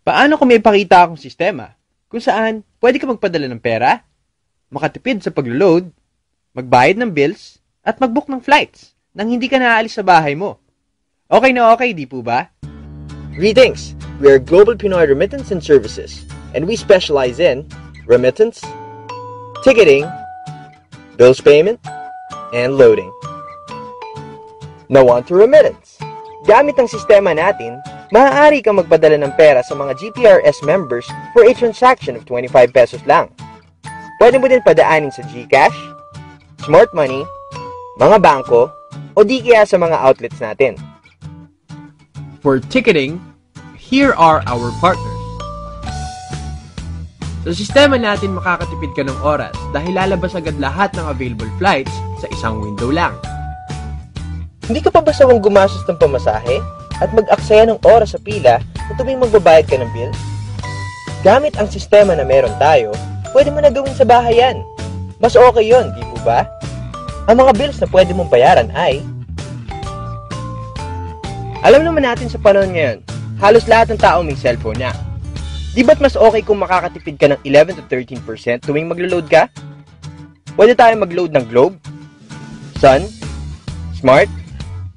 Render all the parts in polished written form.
Paano kung may pakita akong sistema kung saan pwede ka magpadala ng pera, makatipid sa paglo-load, magbayad ng bills, at mag-book ng flights nang hindi ka naaalis sa bahay mo? Okay na okay, di po ba? Greetings! We are Global Pinoy Remittance and Services, and we specialize in remittance, ticketing, bills payment, and loading. Now on to remittance. Gamit ang sistema natin, maaari kang magpadala ng pera sa mga GPRS members for a transaction of 25 pesos lang. Pwede mo din padaanin sa GCash, Smart Money, mga bangko, o di kaya sa mga outlets natin. For ticketing, here are our partners. Sa sistema natin, makakatipid ka ng oras dahil lalabas agad lahat ng available flights sa isang window lang. Hindi ka pa ba sawang gumastos ng pamasahe at mag-aksaya ng oras sa pila na tuwing magbabayad ka ng bill? Gamit ang sistema na meron tayo, pwede mo na gawin sa bahay yan. Mas okay yon, di po ba? Ang mga bills na pwede mong bayaran ay... Alam naman natin sa panahon ngayon, halos lahat ng tao may cellphone na. Di ba't mas okay kung makakatipid ka ng 11 to 13% tuwing maglo-load ka? Pwede tayo mag-load ng Globe, Sun, Smart,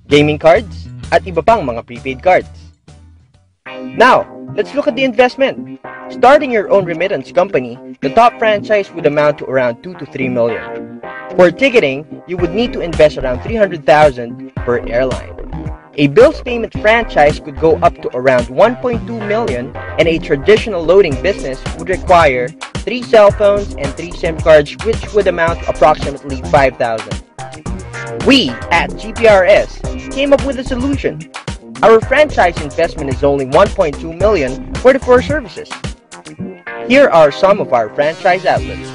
gaming cards, at iba pang mga prepaid cards. Now, let's look at the investment. Starting your own remittance company, the top franchise would amount to around 2 to 3 million. For ticketing, you would need to invest around 300,000 per airline. A bills payment franchise could go up to around 1.2 million, and a traditional loading business would require 3 cell phones and 3 SIM cards, which would amount to approximately 5,000. We, at GPRS, came up with a solution. Our franchise investment is only 1.2 million for the 4 services. Here are some of our franchise outlets.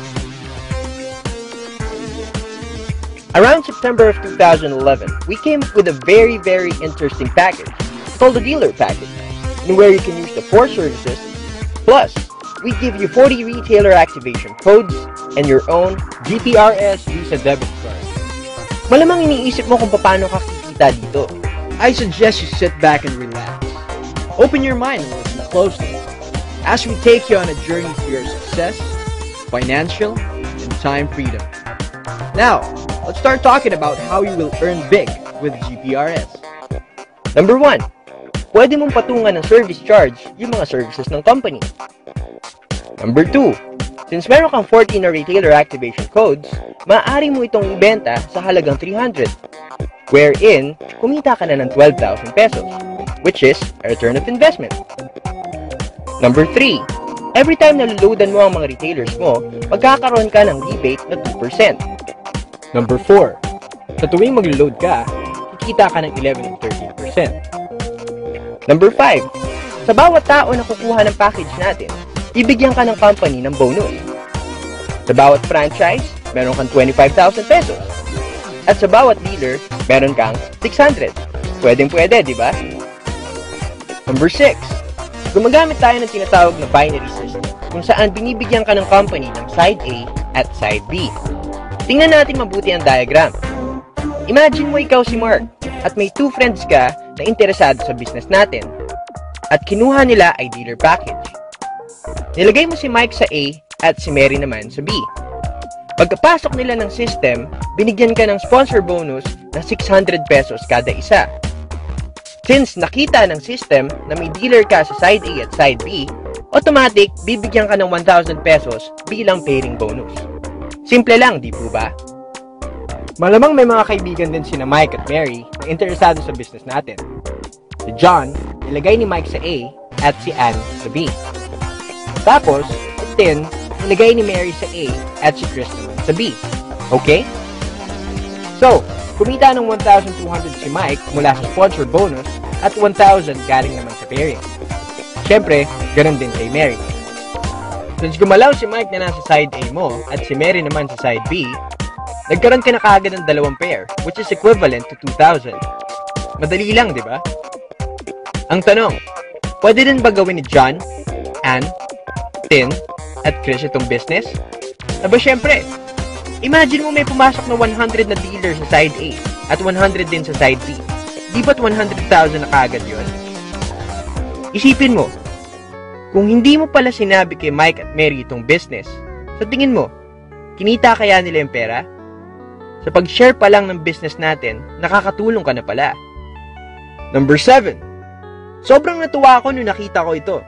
Around September of 2011, we came up with a very interesting package called the dealer package, where you can use the 4 services, plus we give you 40 retailer activation codes and your own GPRS Visa debit card. Malamang iniisip mo kung paano ka kikita dito. I suggest you sit back and relax. Open your mind and listen closely as we take you on a journey to your success, financial, and time freedom. Now, let's start talking about how you will earn big with GPRS. Number 1, pwede mong patungan ng service charge yung mga services ng company. Number 2, since meron kang 14 na retailer activation codes, maaari mo itong ibenta sa halagang 300, wherein kumita ka na ng 12,000 pesos, which is a return of investment. Number 3, every time na loadan mo ang mga retailers mo, magkakaroon ka ng rebate na 2%. Number 4, sa tuwing mag-load ka, kikita ka ng 11 to 13%. Number 5, sa bawat tao na kukuha ng package natin, ibigyan ka ng company ng bonus. Sa bawat franchise, meron kang 25,000 pesos. At sa bawat dealer, meron kang 600. Pwedeng-pwede, di ba? Number 6, gumagamit tayo ng tinatawag na binary system, kung saan binibigyan ka ng company ng side A at side B. Tingnan natin mabuti ang diagram. Imagine mo ikaw si Mark, at may 2 friends ka na interesado sa business natin, at kinuha nila ay dealer package. Nilagay mo si Mike sa A at si Mary naman sa B. Pagkapasok nila ng system, binigyan ka ng sponsor bonus na 600 pesos kada isa. Since nakita ng system na may dealer ka sa side A at side B, automatic bibigyan ka ng 1,000 pesos bilang pairing bonus. Simple lang, di po ba? Malamang may mga kaibigan din sina Mike at Mary na interesado sa business natin. Si John, nilagay ni Mike sa A at si Anne sa B. Tapos, si Tin, nilagay ni Mary sa A at si Chris naman sa B. Okay? So, kumita ng 1,200 si Mike mula sa sponsor bonus at 1,000 galing naman sa pairing. Siyempre, ganun din kay Mary. Since gumalaw si Mike na nasa side A mo at si Mary naman sa side B, nagkaroon ka na kaagad ng 2 pair, which is equivalent to 2,000. Madali lang, di ba? Ang tanong, pwede din ba gawin ni John, Anne, Tin, at Chris itong business? Aba syempre, imagine mo may pumasok na 100 na dealer sa side A at 100 din sa side B. Di ba't 100,000 na kaagad yun? Isipin mo, Kung hindi mo pala sinabi kay Mike at Mary itong business, sa tingin mo, kinita kaya nila yung pera? Sa pag-share pa lang ng business natin, nakakatulong ka na pala. Number 7. Sobrang natuwa ako nung nakita ko ito.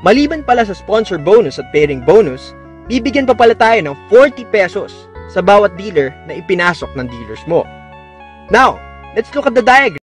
Maliban pala sa sponsor bonus at pairing bonus, bibigyan pa pala tayo ng 40 pesos sa bawat dealer na ipinasok ng dealers mo. Now, let's look at the diagram.